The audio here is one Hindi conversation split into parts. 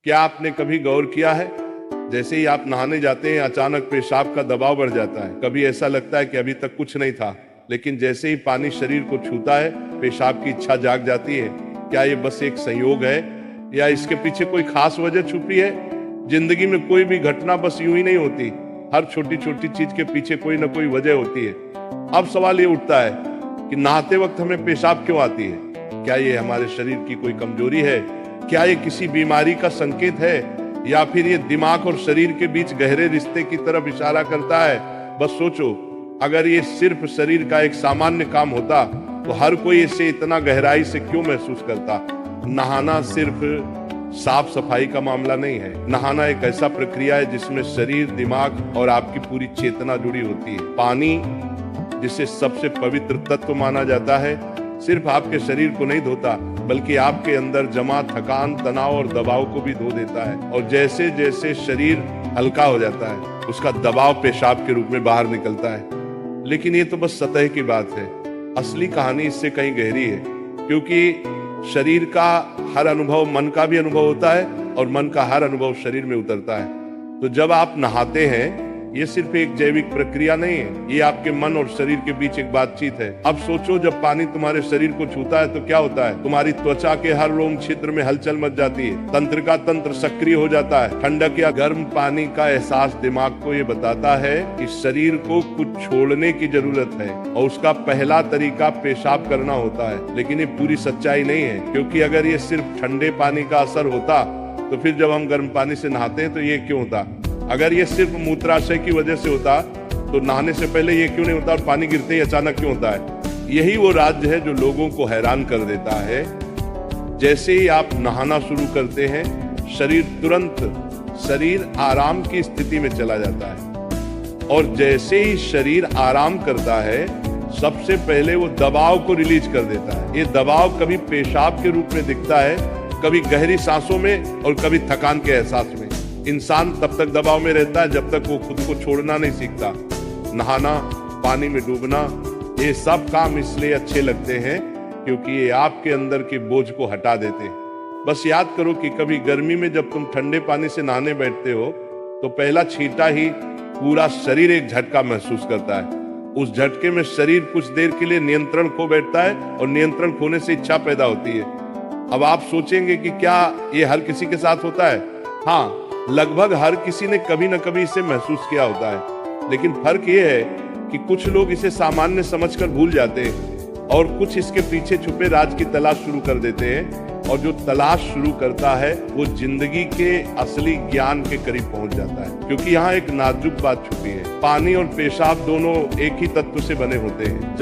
क्या आपने कभी गौर किया है, जैसे ही आप नहाने जाते हैं अचानक पेशाब का दबाव बढ़ जाता है। कभी ऐसा लगता है कि अभी तक कुछ नहीं था, लेकिन जैसे ही पानी शरीर को छूता है पेशाब की इच्छा जाग जाती है। क्या ये बस एक संयोग है या इसके पीछे कोई खास वजह छुपी है? जिंदगी में कोई भी घटना बस यूं ही नहीं होती, हर छोटी छोटी चीज के पीछे कोई ना कोई वजह होती है। अब सवाल ये उठता है कि नहाते वक्त हमें पेशाब क्यों आती है? क्या ये हमारे शरीर की कोई कमजोरी है? क्या ये किसी बीमारी का संकेत है, या फिर ये दिमाग और शरीर के बीच गहरे रिश्ते की तरफ इशारा करता है? बस सोचो, अगर ये सिर्फ शरीर का एक सामान्य काम होता तो हर कोई इसे इतना गहराई से क्यों महसूस करता? नहाना सिर्फ साफ सफाई का मामला नहीं है। नहाना एक ऐसा प्रक्रिया है जिसमें शरीर, दिमाग और आपकी पूरी चेतना जुड़ी होती है। पानी, जिसे सबसे पवित्र तत्व माना जाता है, सिर्फ आपके शरीर को नहीं धोता बल्कि आपके अंदर जमा थकान, तनाव और दबाव को भी धो देता है। और जैसे जैसे शरीर हल्का हो जाता है उसका दबाव पेशाब के रूप में बाहर निकलता है। लेकिन ये तो बस सतह की बात है, असली कहानी इससे कहीं गहरी है। क्योंकि शरीर का हर अनुभव मन का भी अनुभव होता है और मन का हर अनुभव शरीर में उतरता है। तो जब आप नहाते हैं ये सिर्फ एक जैविक प्रक्रिया नहीं है, ये आपके मन और शरीर के बीच एक बातचीत है। अब सोचो, जब पानी तुम्हारे शरीर को छूता है तो क्या होता है? तुम्हारी त्वचा के हर रोम छिद्र में हलचल मच जाती है, तंत्र का तंत्र सक्रिय हो जाता है। ठंडक या गर्म पानी का एहसास दिमाग को ये बताता है कि शरीर को कुछ छोड़ने की जरूरत है और उसका पहला तरीका पेशाब करना होता है। लेकिन ये पूरी सच्चाई नहीं है, क्योंकि अगर ये सिर्फ ठंडे पानी का असर होता तो फिर जब हम गर्म पानी से नहाते हैं तो ये क्यों होता? अगर ये सिर्फ मूत्राशय की वजह से होता तो नहाने से पहले ये क्यों नहीं होता और पानी गिरते ही अचानक क्यों होता है? यही वो राज्य है जो लोगों को हैरान कर देता है। जैसे ही आप नहाना शुरू करते हैं शरीर आराम की स्थिति में चला जाता है, और जैसे ही शरीर आराम करता है सबसे पहले वो दबाव को रिलीज कर देता है। ये दबाव कभी पेशाब के रूप में दिखता है, कभी गहरी सांसों में और कभी थकान के एहसास में। इंसान तब तक दबाव में रहता है जब तक वो खुद को छोड़ना नहीं सीखता। नहाना, पानी में डूबना, ये सब काम इसलिए अच्छे लगते हैं क्योंकि ये आपके अंदर के बोझ को हटा देते हैं। बस याद करो कि कभी गर्मी में जब तुम ठंडे पानी से नहाने बैठते हो तो पहला छींटा ही पूरा शरीर एक झटका महसूस करता है। उस झटके में शरीर कुछ देर के लिए नियंत्रण खो बैठता है और नियंत्रण खोने से इच्छा पैदा होती है। अब आप सोचेंगे कि क्या ये हर किसी के साथ होता है? हाँ, लगभग हर किसी ने कभी न कभी इसे महसूस किया होता है। लेकिन फर्क ये है कि कुछ लोग इसे सामान्य समझकर भूल जाते हैं और कुछ इसके पीछे छुपे राज की तलाश शुरू कर देते हैं। और जो तलाश शुरू करता है वो जिंदगी के असली ज्ञान के करीब पहुंच जाता है। क्योंकि यहाँ एक नाजुक बात छुपी है, पानी और पेशाब दोनों एक ही तत्व से बने होते हैं।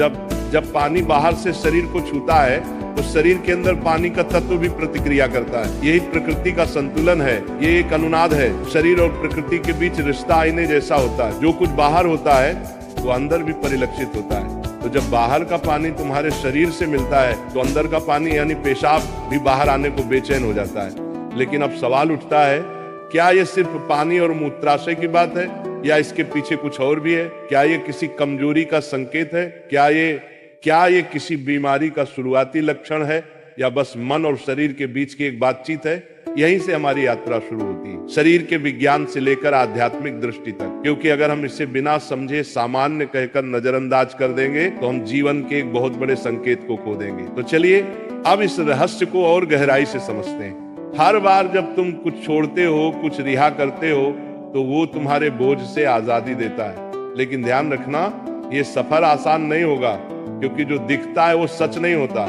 जब पानी बाहर से शरीर को छूता है तो शरीर के अंदर पानी का तत्व भी प्रतिक्रिया करता है। यही प्रकृति का संतुलन है, ये एक अनुनाद है। शरीर और प्रकृति के बीच रिश्ता आईने जैसा होता है, जो कुछ बाहर होता है वो अंदर भी परिलक्षित होता है। तो जब बाहर का पानी तुम्हारे शरीर से मिलता है तो अंदर का पानी यानी पेशाब भी बाहर आने को बेचैन हो जाता है। लेकिन अब सवाल उठता है, क्या ये सिर्फ पानी और मूत्राशय की बात है या इसके पीछे कुछ और भी है? क्या ये किसी कमजोरी का संकेत है? क्या ये किसी बीमारी का शुरुआती लक्षण है, या बस मन और शरीर के बीच की एक बातचीत है? यहीं से हमारी यात्रा शुरू होती है, शरीर के विज्ञान से लेकर आध्यात्मिक दृष्टि तक। क्योंकि अगर हम इसे बिना समझे सामान्य कहकर नजरअंदाज कर देंगे तो हम जीवन के एक बहुत बड़े संकेत को खो देंगे। तो चलिए अब इस रहस्य को और गहराई से समझते हैं। हर बार जब तुम कुछ छोड़ते हो, कुछ रिहा करते हो, तो वो तुम्हारे बोझ से आजादी देता है। लेकिन ध्यान रखना, ये सफर आसान नहीं होगा, क्योंकि जो दिखता है वो सच नहीं होता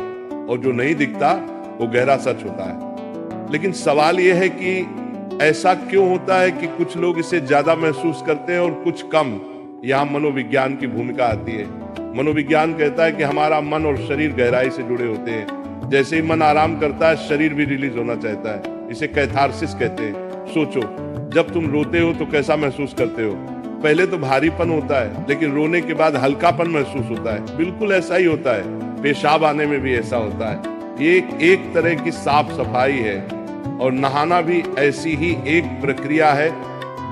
और जो नहीं दिखता वो गहरा सच होता है। लेकिन सवाल यह है कि ऐसा क्यों होता है कि कुछ लोग इसे ज्यादा महसूस करते हैं और कुछ कम? यहाँ मनोविज्ञान की भूमिका आती है। मनोविज्ञान कहता है कि हमारा मन और शरीर गहराई से जुड़े होते हैं। जैसे ही मन आराम करता है शरीर भी रिलीज होना चाहता है। इसे कैथारसिस कहते हैं। सोचो, जब तुम रोते हो तो कैसा महसूस करते हो? पहले तो भारीपन होता है, लेकिन रोने के बाद हल्कापन महसूस होता है। बिल्कुल ऐसा ही होता है, पेशाब आने में भी ऐसा होता है। ये एक तरह की साफ सफाई है, और नहाना भी ऐसी ही एक प्रक्रिया है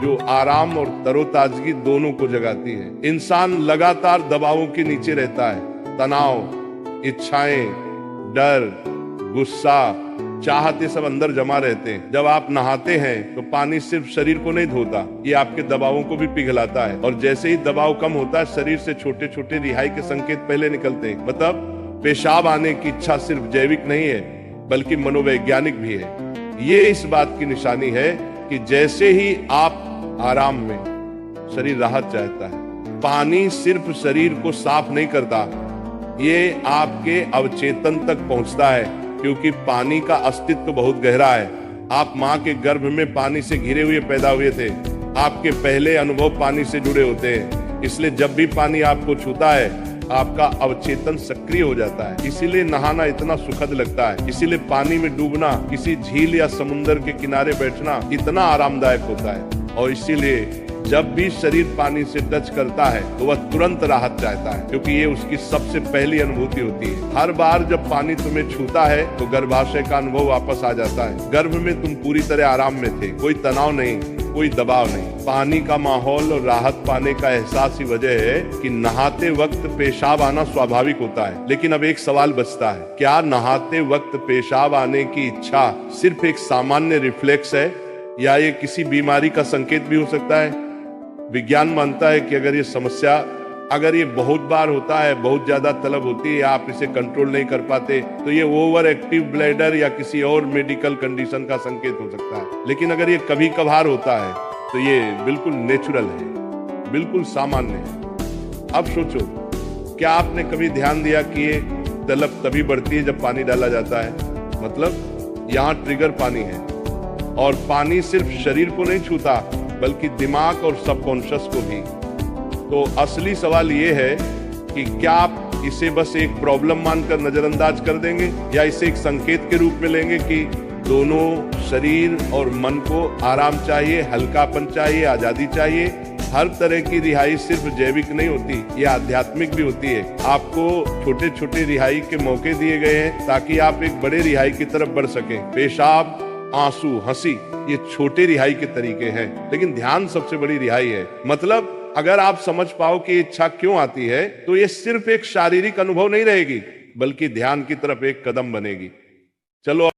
जो आराम और तरोताजगी दोनों को जगाती है। इंसान लगातार दबावों के नीचे रहता है, तनाव, इच्छाएं, डर, गुस्सा, चाहते सब अंदर जमा रहते हैं। जब आप नहाते हैं तो पानी सिर्फ शरीर को नहीं धोता, ये आपके दबावों को भी पिघलाता है। और जैसे ही दबाव कम होता है, शरीर से छोटे छोटे रिहाई के संकेत पहले निकलते हैं। मतलब पेशाब आने की इच्छा सिर्फ जैविक नहीं है, बल्कि मनोवैज्ञानिक भी है। ये इस बात की निशानी है कि जैसे ही आप आराम में, शरीर राहत चाहता है। पानी सिर्फ शरीर को साफ नहीं करता, ये आपके अवचेतन तक पहुंचता है, क्योंकि पानी का अस्तित्व बहुत गहरा है। आप माँ के गर्भ में पानी से घिरे हुए पैदा हुए थे। आपके पहले अनुभव पानी से जुड़े होते हैं, इसलिए जब भी पानी आपको छूता है, आपका अवचेतन सक्रिय हो जाता है। इसीलिए नहाना इतना सुखद लगता है। इसीलिए पानी में डूबना, किसी झील या समुद्र के किनारे बैठना इतना आरामदायक होता है। और इसीलिए जब भी शरीर पानी से टच करता है तो वह तुरंत राहत चाहता है, क्योंकि ये उसकी सबसे पहली अनुभूति होती है। हर बार जब पानी तुम्हें छूता है तो गर्भाशय का अनुभव वापस आ जाता है। गर्भ में तुम पूरी तरह आराम में थे, कोई तनाव नहीं, कोई दबाव नहीं। पानी का माहौल और राहत पाने का एहसास ही वजह है कि नहाते वक्त पेशाब आना स्वाभाविक होता है। लेकिन अब एक सवाल बचता है, क्या नहाते वक्त पेशाब आने की इच्छा सिर्फ एक सामान्य रिफ्लेक्स है, या ये किसी बीमारी का संकेत भी हो सकता है? विज्ञान मानता है कि अगर ये बहुत बार होता है, बहुत ज्यादा तलब होती है, आप इसे कंट्रोल नहीं कर पाते, तो ये ओवर एक्टिव ब्लैडर या किसी और मेडिकल कंडीशन का संकेत हो सकता है। लेकिन अगर ये कभी कभार होता है तो ये बिल्कुल नेचुरल है, बिल्कुल सामान्य है। अब सोचो, क्या आपने कभी ध्यान दिया कि ये तलब तभी बढ़ती है जब पानी डाला जाता है? मतलब यहाँ ट्रिगर पानी है, और पानी सिर्फ शरीर को नहीं छूता, बल्कि दिमाग और सबकॉन्शियस को भी। तो असली सवाल ये है कि क्या आप इसे बस एक प्रॉब्लम मानकर नजरअंदाज कर देंगे, या इसे एक संकेत के रूप में लेंगे कि दोनों शरीर और मन को आराम चाहिए, हल्कापन चाहिए, आजादी चाहिए। हर तरह की रिहाई सिर्फ जैविक नहीं होती, ये आध्यात्मिक भी होती है। आपको छोटे छोटे रिहाई के मौके दिए गए हैं ताकि आप एक बड़े रिहाई की तरफ बढ़ सकें। पेशाब, आंसू, हंसी, ये छोटे रिहाई के तरीके हैं, लेकिन ध्यान सबसे बड़ी रिहाई है। मतलब अगर आप समझ पाओ कि इच्छा क्यों आती है, तो ये सिर्फ एक शारीरिक अनुभव नहीं रहेगी, बल्कि ध्यान की तरफ एक कदम बनेगी। चलो